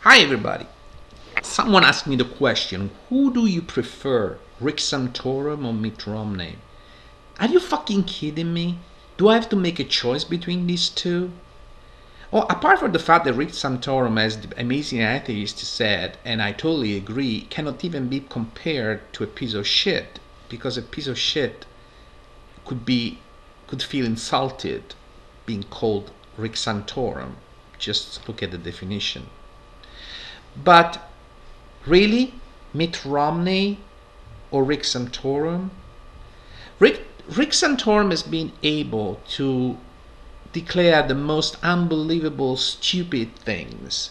Hi everybody. Someone asked me the question, who do you prefer, Rick Santorum or Mitt Romney? Are you fucking kidding me? Do I have to make a choice between these two? Well, apart from the fact that Rick Santorum, as the amazing atheist said, and I totally agree, cannot even be compared to a piece of shit, because a piece of shit could feel insulted being called Rick Santorum. Just look at the definition. But really, Mitt Romney or Rick Santorum? Rick Santorum has been able to declare the most unbelievable stupid things.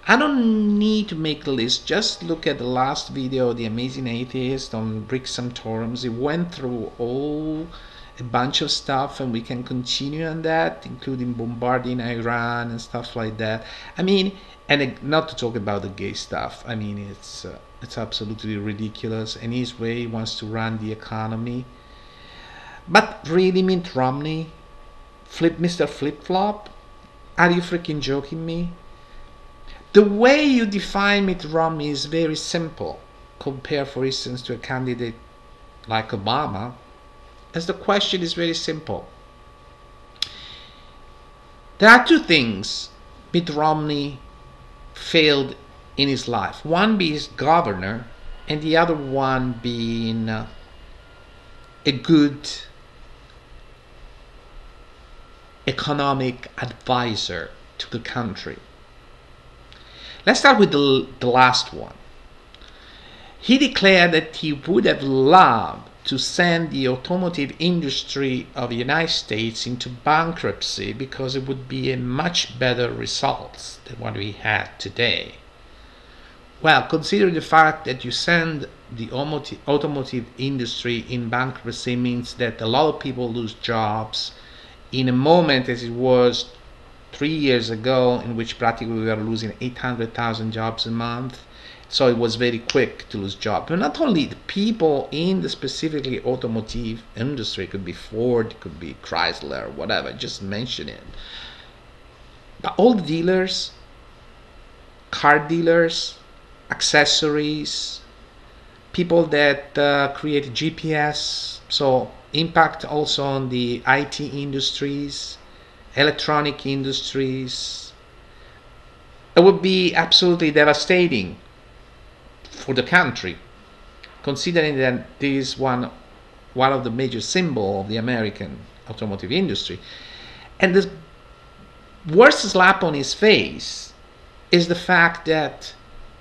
I don't need to make a list, just look at the last video of the amazing atheist on Rick Santorum. He went through a bunch of stuff, and we can continue on that, including bombarding Iran and stuff like that. I mean, and not to talk about the gay stuff. I mean, it's absolutely ridiculous. And his way he wants to run the economy. But really, Mitt Romney, Mr. Flip Flop, are you freaking joking me? The way you define Mitt Romney is very simple. Compare, for instance, to a candidate like Obama, as the question is very simple. There are two things Mitt Romney failed in his life. One being governor, and the other one being a good economic advisor to the country. Let's start with the last one. He declared that he would have loved to send the automotive industry of the United States into bankruptcy because it would be a much better results than what we had today. Well, considering the fact that you send the automotive industry in bankruptcy means that a lot of people lose jobs in a moment as it was 3 years ago, in which practically we were losing 800,000 jobs a month. So it was very quick to lose jobs. But not only the people in the specifically automotive industry, it could be Ford, it could be Chrysler, whatever, just mention it. But all the dealers, car dealers, accessories, people that create GPS, so impact also on the IT industries, electronic industries. It would be absolutely devastating for the country, considering that this is one of the major symbols of the American automotive industry. And the worst slap on his face is the fact that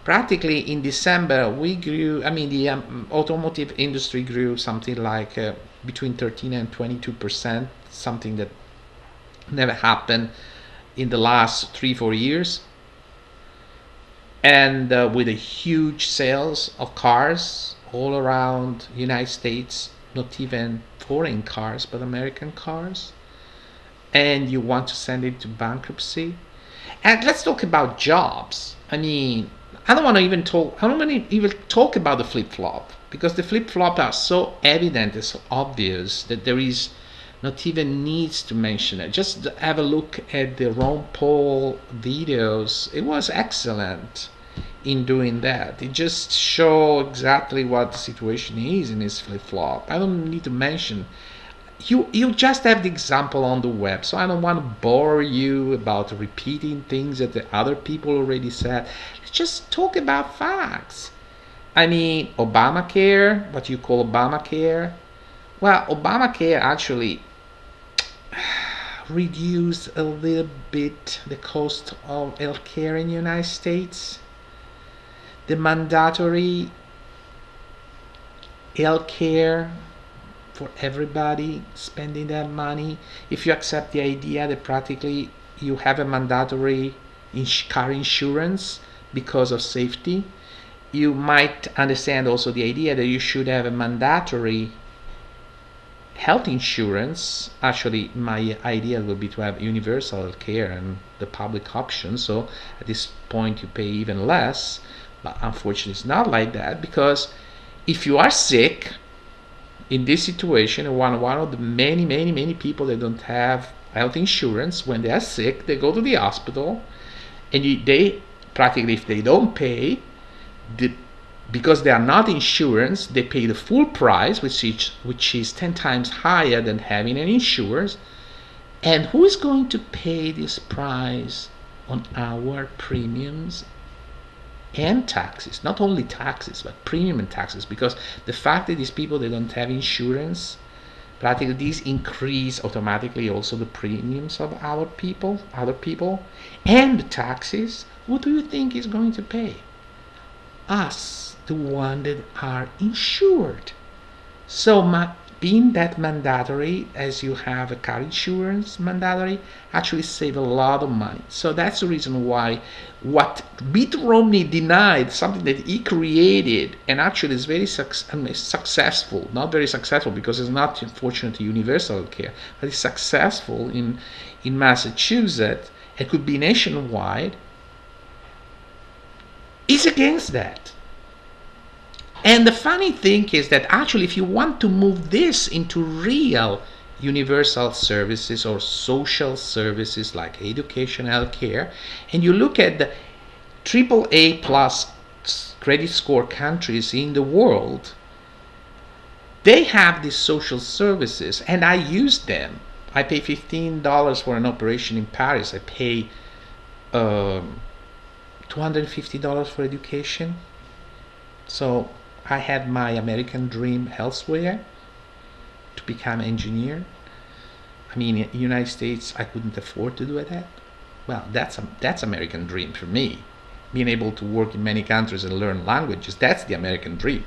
practically in December we grew, the automotive industry grew something like between 13 and 22%, something that never happened in the last 3-4 years. And with a huge sales of cars all around the United States, not even foreign cars, but American cars. And you want to send it to bankruptcy. And let's talk about jobs. I don't want to even talk about the flip-flop, because the flip-flop are so evident and so obvious that there is not even needs to mention it. Just have a look at the Ron Paul videos. It was excellent in doing that. It just shows exactly what the situation is in his flip-flop. I don't need to mention. You just have the example on the web, so I don't want to bore you about repeating things that the other people already said. Let's just talk about facts. Obamacare, what you call Obamacare. Well, Obamacare actually reduce a little bit the cost of healthcare in the United States. The mandatory healthcare for everybody spending that money. If you accept the idea that practically you have a mandatory car insurance because of safety, you might understand also the idea that you should have a mandatory health insurance. Actually, my idea would be to have universal health care and the public option, so at this point you pay even less. But unfortunately it's not like that, because if you are sick in this situation, one of the many people that don't have health insurance, when they are sick they go to the hospital and they practically if they don't pay, because they are not insurance, they pay the full price, which is 10 times higher than having an insurance. And who is going to pay this price on our premiums and taxes? Not only taxes, but premium and taxes, because the fact that these people, they don't have insurance, practically these increase automatically also the premiums of other people, and the taxes. Who do you think is going to pay? Us, the one that are insured. So being that mandatory, as you have a car insurance mandatory, actually save a lot of money. So that's the reason why what Mitt Romney denied, something that he created, and actually is very successful, not very successful because it's not, unfortunately, universal care, but it's successful in Massachusetts, it could be nationwide, is against that. And the funny thing is that actually if you want to move this into real universal services or social services like education, healthcare, and you look at the AAA plus credit score countries in the world, they have these social services, and I use them. I pay $15 for an operation in Paris. I pay $250 for education. So I had my American dream elsewhere to become an engineer. I mean, in the United States, I couldn't afford to do that. Well, that's American dream for me. Being able to work in many countries and learn languages, that's the American dream.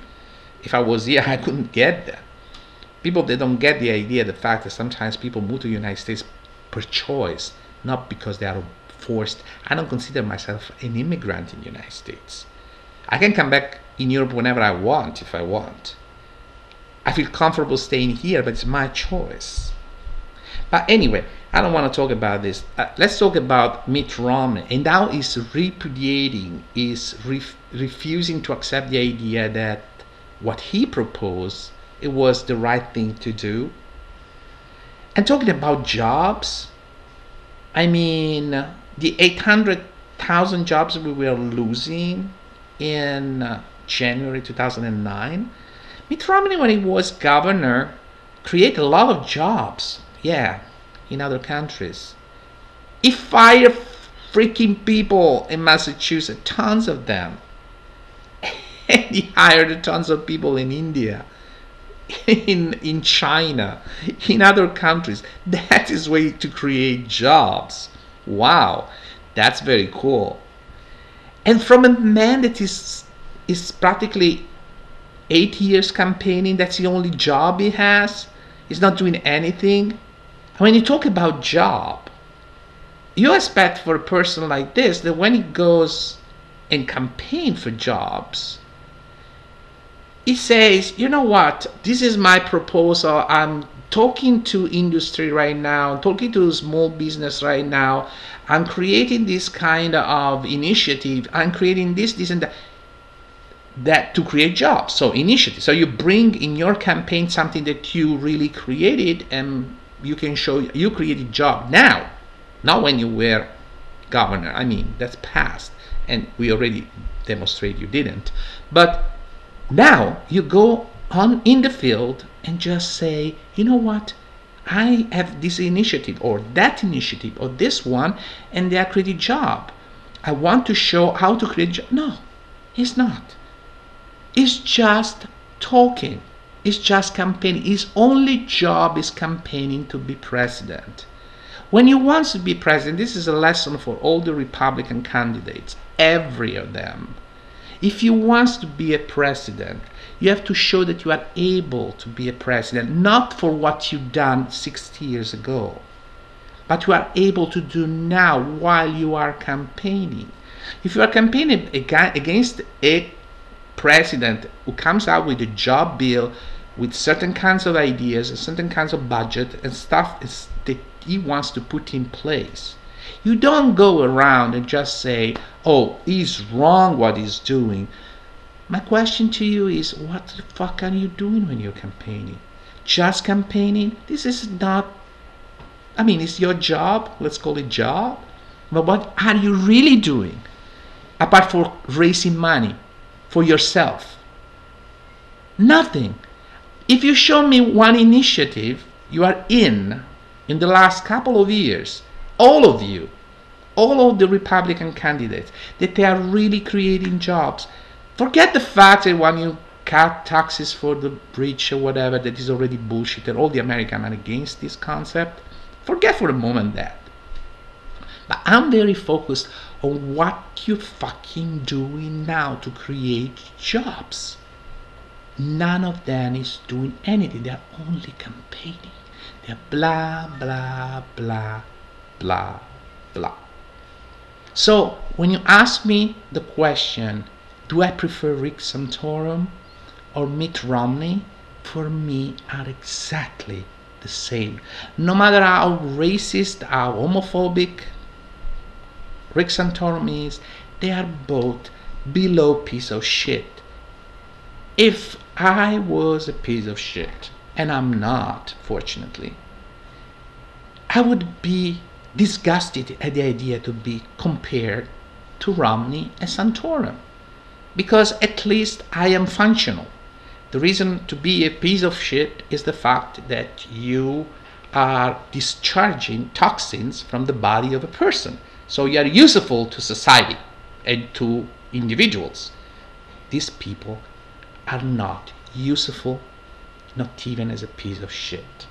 If I was here, I couldn't get that. People, they don't get the idea, the fact that sometimes people move to the United States per choice, not because they are forced. I don't consider myself an immigrant in the United States. I can come back in Europe whenever I want, if I want. I feel comfortable staying here, but it's my choice. But anyway, I don't want to talk about this. Let's talk about Mitt Romney, and now he's repudiating, is refusing to accept the idea that what he proposed, it was the right thing to do. And talking about jobs, I mean, the 800,000 jobs we were losing in January 2009, Mitt Romney, when he was governor, created a lot of jobs, yeah, in other countries. He fired freaking people in Massachusetts, tons of them. And he hired tons of people in India, in China, in other countries. That is way to create jobs. Wow, that's very cool. And from a man that is practically 8 years campaigning, that's the only job he has, he's not doing anything. When you talk about job, you expect for a person like this that when he goes and campaign for jobs, he says, you know what, this is my proposal, I'm talking to industry right now, talking to small business right now, I'm creating this kind of initiative, I'm creating this and that to create jobs. So initiative. So you bring in your campaign something that you really created, and you can show you created job now, not when you were governor. I mean, that's past, and we already demonstrate you didn't. But now you go on in the field and just say, you know what, I have this initiative or that initiative or this one, and they are creating job. I want to show how to create job. No, it's not. It's just talking. It's just campaigning. His only job is campaigning to be president. When he wants to be president, this is a lesson for all the Republican candidates, every of them. If you want to be a president, you have to show that you are able to be a president, not for what you've done 60 years ago, but you are able to do now while you are campaigning. If you are campaigning against a president who comes out with a job bill with certain kinds of ideas and certain kinds of budget and stuff that he wants to put in place, you don't go around and just say, oh, he's wrong what he's doing. My question to you is, what the fuck are you doing when you're campaigning? Just campaigning? This is not, I mean, it's your job, let's call it job, but what are you really doing? apart from raising money for yourself? Nothing. If you show me one initiative you are in the last couple of years, all of you, all of the Republican candidates, that they are really creating jobs. Forget the fact that when you cut taxes for the rich or whatever, that is already bullshit, and all the Americans are against this concept. Forget for a moment that. But I'm very focused on what you fucking doing now to create jobs. None of them is doing anything. They are only campaigning. They are blah, blah, blah, blah, blah. So when you ask me the question, do I prefer Rick Santorum or Mitt Romney? For me, are exactly the same. No matter how racist, how homophobic Rick Santorum is, they are both below piece of shit. If I was a piece of shit, and I'm not, fortunately, I would be disgusted at the idea to be compared to Romney and Santorum, because at least I am functional. The reason to be a piece of shit is the fact that you are discharging toxins from the body of a person. So you are useful to society and to individuals. These people are not useful, not even as a piece of shit.